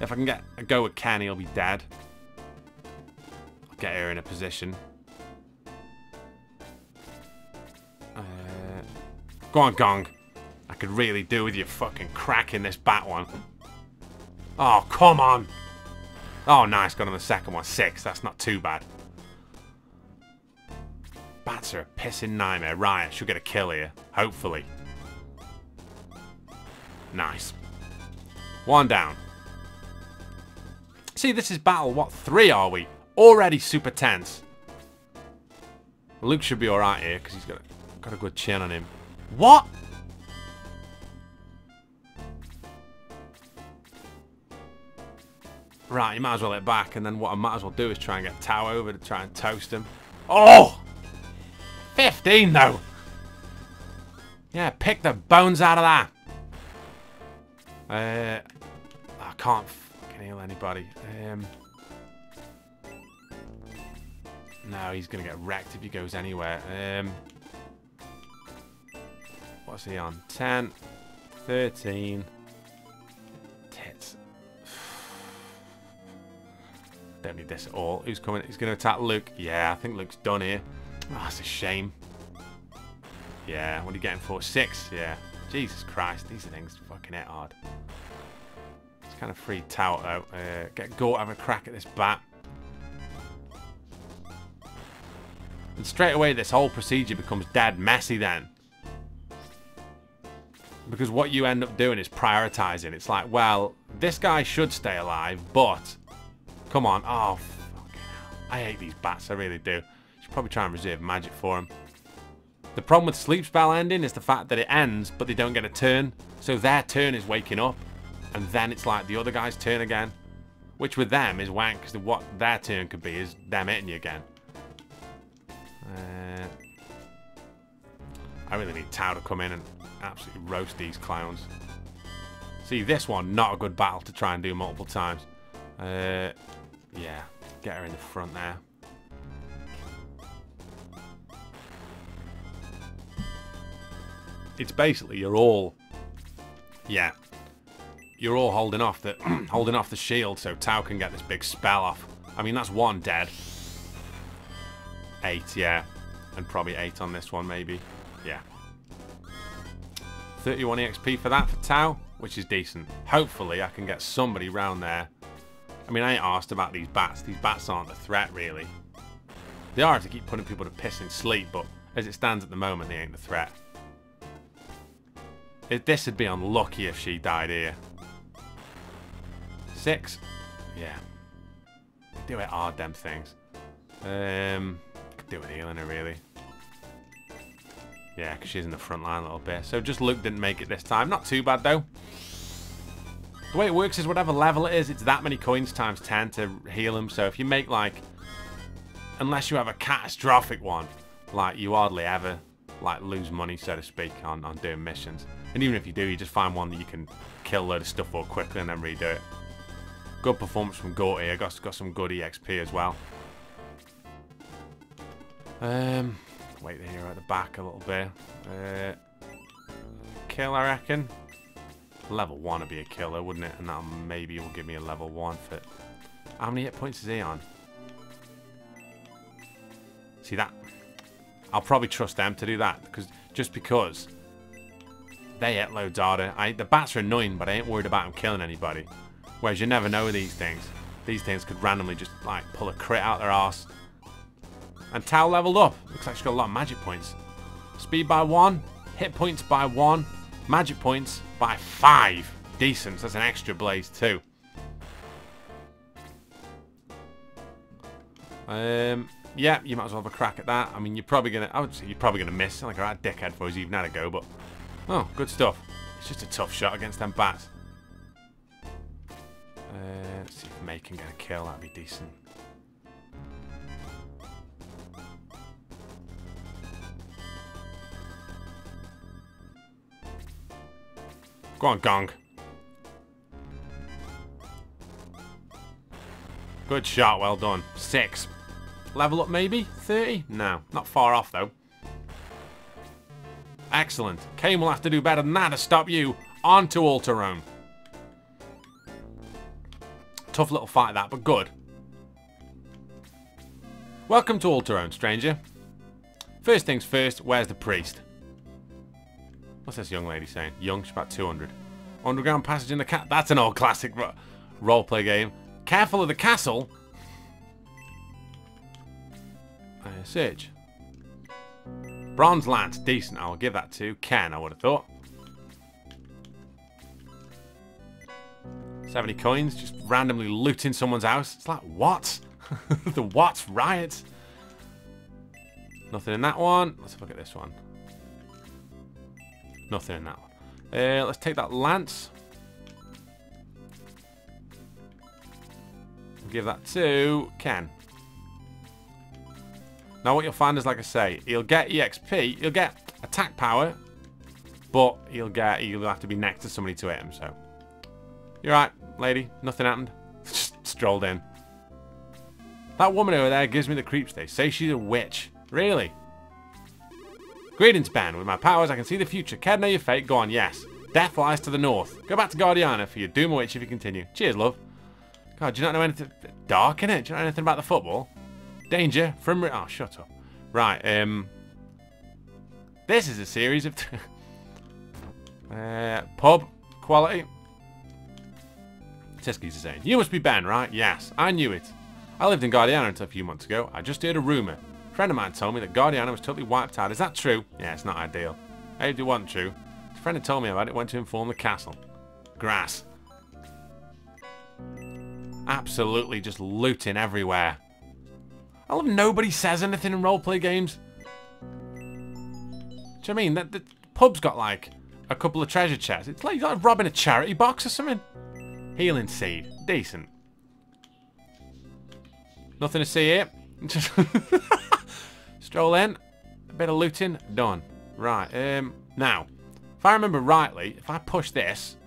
If I can get a go with Ken, he'll be dead. I'll get her in a position. Go on, Gong. I could really do with you fucking cracking this bat one. Oh, come on. Oh, nice. Got on the second one. 6. That's not too bad. Bats are a pissing nightmare. Right, I should get a kill here. Hopefully. Nice. 1 down. See, this is battle, what, 3 are we? Already super tense. Luke should be alright here, because he's got a good chin on him. What? Right, you might as well hit back, and then what I might as well do is try and get Tau over to try and toast him. Oh! 15, though! Yeah, pick the bones out of that. I can't fucking heal anybody. No, he's going to get wrecked if he goes anywhere. What's he on? 10, 13. Tits. Don't need this at all. Who's coming? He's going to attack Luke. Yeah, I think Luke's done here. Oh, that's a shame. Yeah, what are you getting for? 6? Yeah. Jesus Christ, these things fucking hit hard. It's kind of free Tau though. Get Gort, have a crack at this bat. And straight away this whole procedure becomes dead messy then. Because what you end up doing is prioritizing. It's like, well, this guy should stay alive, but... Come on. Oh, fucking hell. I hate these bats, I really do. Should probably try and reserve magic for them. The problem with sleep spell ending is the fact that it ends, but they don't get a turn. So their turn is waking up, and then it's like the other guy's turn again. Which with them is wank, because what their turn could be is them hitting you again. I really need Tau to come in and absolutely roast these clowns. See, this one, not a good battle to try and do multiple times. Yeah, get her in the front there. It's basically you're all holding off the holding off the shield so Tau can get this big spell off. I mean, that's 1 dead. 8, yeah, and probably 8 on this one maybe. Yeah. 31 EXP for that for Tau, which is decent. Hopefully I can get somebody round there. I mean, I ain't asked about these bats. These bats aren't a threat really. They are if they keep putting people to piss and sleep, but as it stands at the moment, they ain't a threat. This would be unlucky if she died here. 6? Yeah. Do it hard, them things. Could do with healing her, really. Yeah, because she's in the front line a little bit. So just Luke didn't make it this time. Not too bad, though. The way it works is whatever level it is, it's that many coins times 10 to heal him. So if you make, like... Unless you have a catastrophic one, like, you hardly ever, like, lose money, so to speak, on doing missions. And even if you do, you just find one that you can kill a load of stuff for quickly and then redo it. Good performance from Gort here. Got some good EXP as well. Wait the hero at the back a little bit. Kill, I reckon. Level 1 would be a killer, wouldn't it? And that maybe will give me a level 1 for... How many hit points is he on? See that? I'll probably trust them to do that. Just because they hit loads harder. The bats are annoying, but I ain't worried about them killing anybody. Whereas you never know with these things. These things could randomly just like pull a crit out their arse. And Tau leveled up. Looks like she's got a lot of magic points. Speed by 1. Hit points by 1. Magic points by 5. Decent. That's an extra blaze too. Yeah, you might as well have a crack at that. I mean, you're probably gonna. I would say you're probably gonna miss. Like a right dickhead for us even had a go, but oh, good stuff. It's just a tough shot against them bats. Let's see if May can get a kill. That'd be decent. Go on, Gong. Good shot. Well done. 6. Level up maybe? 30? No. Not far off though. Excellent. Kane will have to do better than that to stop you. On to Alterone. Tough little fight that, but good. Welcome to Alterone, stranger. First things first, where's the priest? What's this young lady saying? Young, she's about 200. Underground passage in the cat. That's an old classic roleplay game. Careful of the castle. Search. Bronze lance, decent. I'll give that to Ken, I would have thought. 70 coins, just randomly looting someone's house. It's like, what? The what? Riots? Nothing in that one. Let's have a look at this one. Nothing in that one. Let's take that lance. Give that to Ken. Now what you'll find is, like I say, he'll get EXP, he'll get attack power, but he'll have to be next to somebody to hit him, so. You're right, lady. Nothing happened. Just strolled in. That woman over there gives me the creeps. They say she's a witch. Really? Greetings, Ben. With my powers, I can see the future. Care to know your fate? Go on, yes. Death lies to the north. Go back to Guardiana for your doom awaits if you continue. Cheers, love. God, do you not know anything? Dark, innit? Do you know anything about the football? Danger from... Oh, shut up. Right, this is a series of... pub. Quality. Tiski's saying, you must be Ben, right? Yes, I knew it. I lived in Guardiana until a few months ago. I just heard a rumour. A friend of mine told me that Guardiana was totally wiped out. Is that true? Yeah, it's not ideal. Hey, if it wasn't true. A friend had told me about it, went to inform the castle. Grass. Absolutely just looting everywhere. I love nobody says anything in roleplay games. Do you know what I mean? The pub's got like a couple of treasure chests. It's like robbing a charity box or something. Healing seed. Decent. Nothing to see here. Just stroll in. A bit of looting. Done. Right. Now, if I remember rightly, if I push this,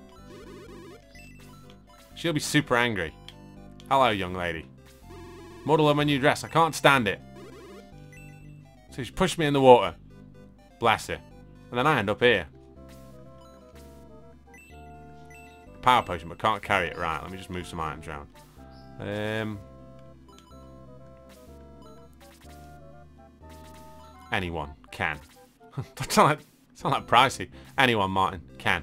she'll be super angry. Hello, young lady. Model of my new dress. I can't stand it. So she pushed me in the water. Bless her. And then I end up here. Power potion, but can't carry it. Right, let me just move some items around. Anyone can. That's not like pricey. Anyone, Martin, can.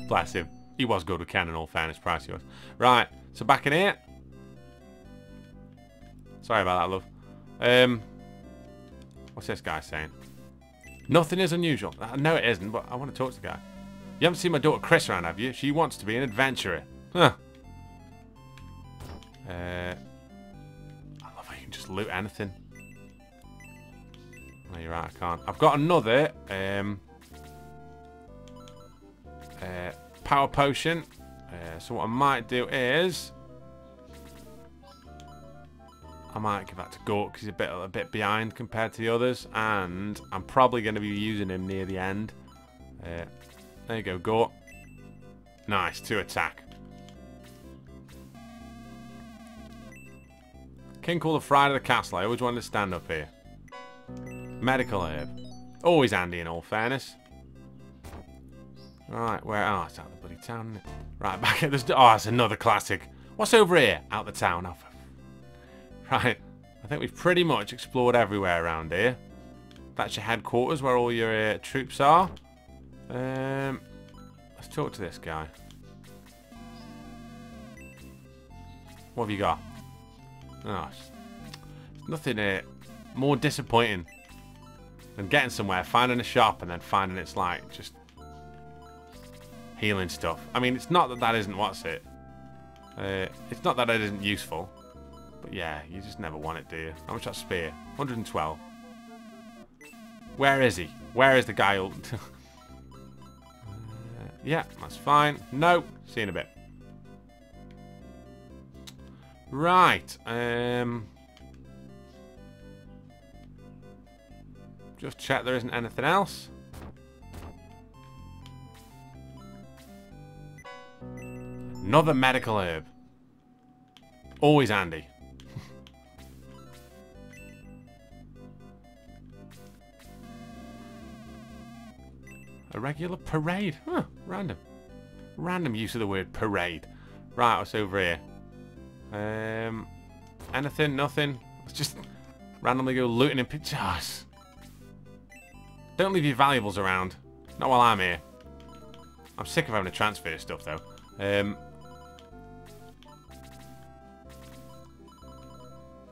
Bless him. He was good with Ken, in all fairness. Pricey was. Right, so back in here. Sorry about that, love. What's this guy saying? Nothing is unusual. No, it isn't, but I want to talk to the guy. You haven't seen my daughter Chris around, have you? She wants to be an adventurer. Huh. I love how you can just loot anything. No, you're right, I can't. I've got another power potion. So what I might do is I might give that to Gork because he's a bit behind compared to the others, and I'm probably going to be using him near the end. There you go, Gork. Nice, 2 attack. King called the Friday of the castle. I always wanted to stand up here. Medical herb. Always handy in all fairness. Right, where? Oh, it's out of the bloody town, isn't it? Right, back at this. Oh, it's another classic. What's over here? Out the town. Oh, right. I think we've pretty much explored everywhere around here. That's your headquarters where all your troops are. Let's talk to this guy. What have you got? Oh, nothing more disappointing than getting somewhere, finding a shop, and then finding it's like just healing stuff. I mean, it's not that that isn't what's it. It's not that it isn't useful, but yeah, you just never want it, do you? How much that spear? 112. Where is he? Where is the guy? Yeah, that's fine. No, see you in a bit. Right. Just check there isn't anything else. Another medical herb. Always handy. A regular parade. Huh, random. Random use of the word parade. Right, what's over here? Anything? Nothing? Let's just randomly go looting in pictures. Don't leave your valuables around. Not while I'm here. I'm sick of having to transfer stuff, though.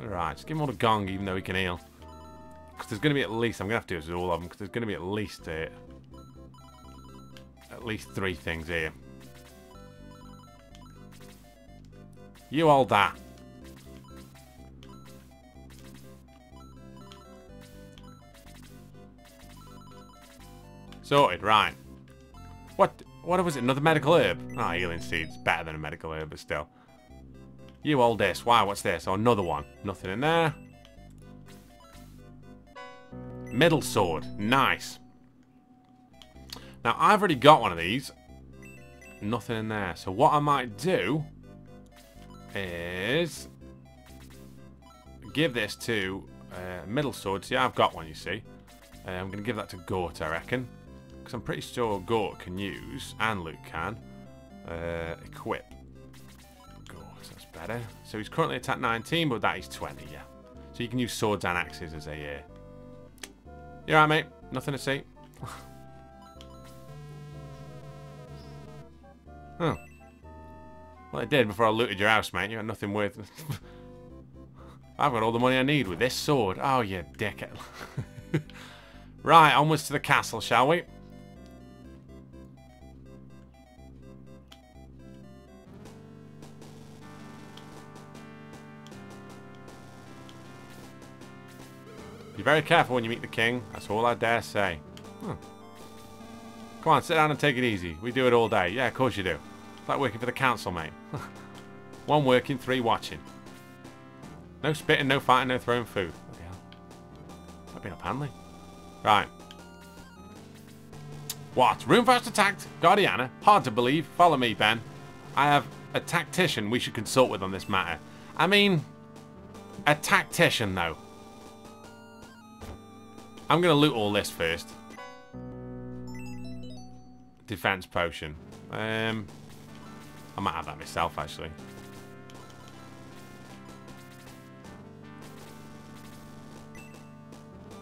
Alright, just give him all the gong, even though he can heal. Because there's going to be at least... I'm going to have to do all of them, because there's going to be at least 3 things here. You hold that. Sorted, right. What was it? Another medical herb? Oh, healing seeds. Better than a medical herb, but still. You hold this. Wow, what's this? Oh, another one. Nothing in there. Middle sword. Nice. Now, I've already got one of these. Nothing in there. So what I might do is give this to middle sword. See, I've got one, you see. I'm going to give that to Gort, I reckon. Because I'm pretty sure Gort can use, and Luke can, equip. Gort, that's better. So he's currently attack 19, but that he's 20, yeah. So you can use swords and axes as a... You alright, mate? Nothing to see? Oh. Well, I did before I looted your house, mate. You got nothing worth... I've got all the money I need with this sword. Oh, you dickhead. Right, onwards to the castle, shall we? Be very careful when you meet the king. That's all I dare say. Come on, sit down and take it easy. We do it all day. Yeah, of course you do. It's like working for the council, mate. 1 working, 3 watching. No spitting, no fighting, no throwing food. Bloody hell. That'd been up handy. Right. What? Room first attacked? Guardiana? Hard to believe. Follow me, Ben. I have a tactician we should consult with on this matter. I mean, a tactician, though. I'm going to loot all this first. Defense potion. I might have that myself, actually.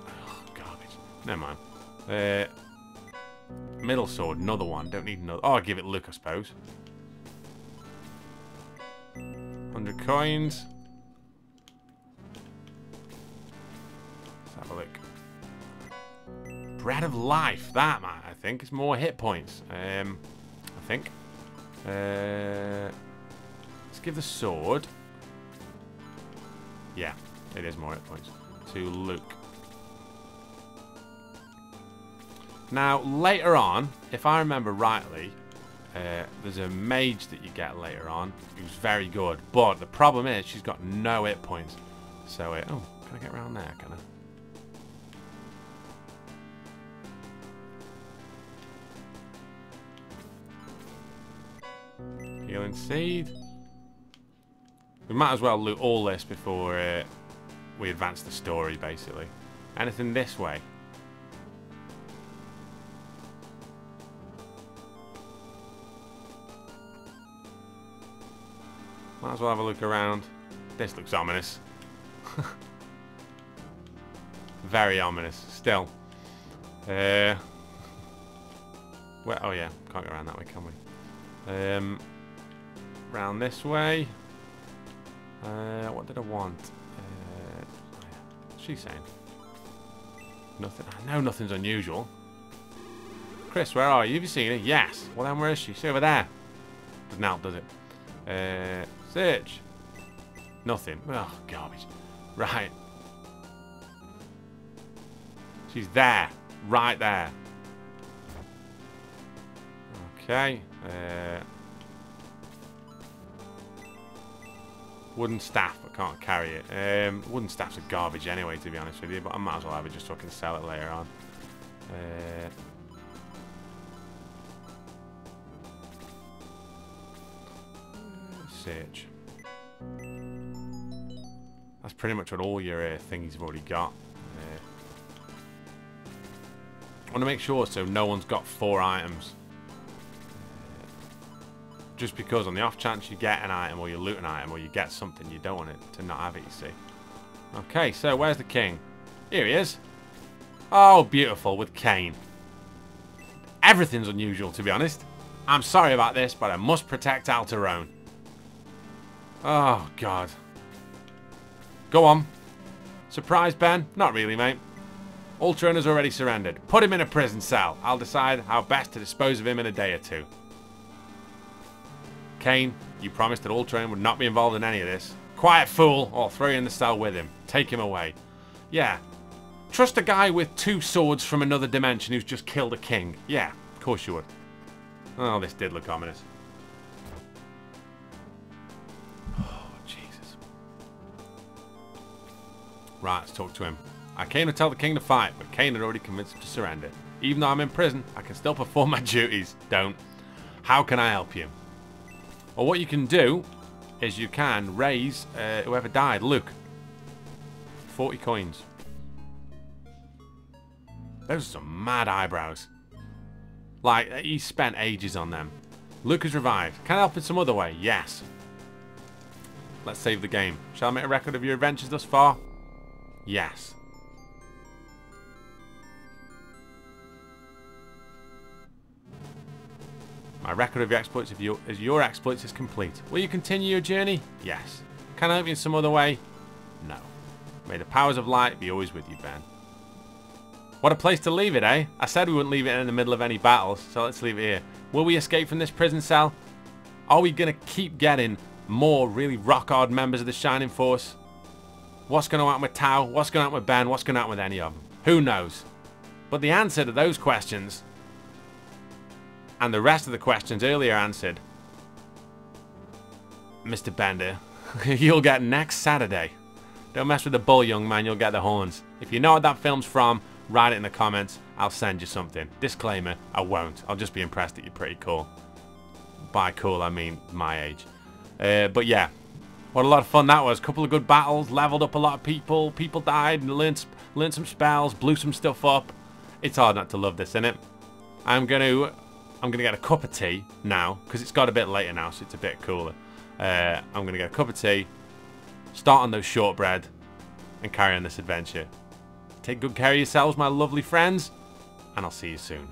Oh, garbage. Never mind. Middle sword, another one. Don't need another. Oh, I'll give it Luke, I suppose. 100 coins. Let's have a look. Bread of life. That, man, I think. It's more hit points. I think. Let's give the sword. Yeah, it is more hit points. To Luke. Now, later on, if I remember rightly, there's a mage that you get later on who's very good. But the problem is she's got no hit points. So, oh, can I get around there? Can I? Healing seed. We might as well loot all this before we advance the story, basically. Anything this way? Might as well have a look around. This looks ominous. Very ominous. Still. Where? Oh yeah, can't go around that way, can we? Round this way. What did I want? What's she saying? Nothing. I know nothing's unusual. Chris, where are you? Have you seen her? Yes. Well then, where is she? She's over there. Doesn't help, does it? Search. Nothing. Oh, garbage. Right. She's there. Right there. Okay. Wooden staff, I can't carry it. Wooden staffs are garbage anyway, to be honest with you, but I might as well have it just so I can sell it later on. Search. That's pretty much what all your thingies have already got. I want to make sure so no one's got 4 items. Just because on the off chance you get an item or you loot an item or you get something, you don't want it to not have it, you see. Okay, so where's the king? Here he is. Oh, beautiful, with Cain. Everything's unusual, to be honest. I'm sorry about this, but I must protect Alterone. Oh, God. Go on. Surprise, Ben? Not really, mate. Alterone has already surrendered. Put him in a prison cell. I'll decide how best to dispose of him in a day or 2. Cain, you promised that Alterone would not be involved in any of this. Quiet fool! I'll throw you in the cell with him. Take him away. Yeah. Trust a guy with 2 swords from another dimension who's just killed a king. Yeah, of course you would. Oh, this did look ominous. Oh, Jesus. Right, let's talk to him. I came to tell the king to fight, but Cain had already convinced him to surrender. Even though I'm in prison, I can still perform my duties. Don't. How can I help you? Well, what you can do is you can raise whoever died. Luke. 40 coins. Those are some mad eyebrows. Like, he spent ages on them. Luke is revived. Can I help in some other way? Yes. Let's save the game. Shall I make a record of your adventures thus far? Yes. My record of your exploits your exploits is complete. Will you continue your journey? Yes. Can I help you in some other way? No. May the powers of light be always with you, Ben. What a place to leave it, eh? I said we wouldn't leave it in the middle of any battles, so let's leave it here. Will we escape from this prison cell? Are we going to keep getting more really rock-hard members of the Shining Force? What's going to happen with Tao? What's going to happen with Ben? What's going to happen with any of them? Who knows? But the answer to those questions, and the rest of the questions earlier answered, Mr. Bender, you'll get next Saturday. Don't mess with the bull, young man, you'll get the horns. If you know what that film's from, write it in the comments. I'll send you something. Disclaimer, I won't. I'll just be impressed that you're pretty cool. By cool, I mean my age. But yeah, what a lot of fun that was. Couple of good battles, leveled up a lot of people. People died, learned some spells, blew some stuff up. It's hard not to love this, isn't it? I'm gonna get a cup of tea now, because it's got a bit later now, so it's a bit cooler. I'm gonna get a cup of tea, start on those shortbread, and carry on this adventure. Take good care of yourselves, my lovely friends, and I'll see you soon.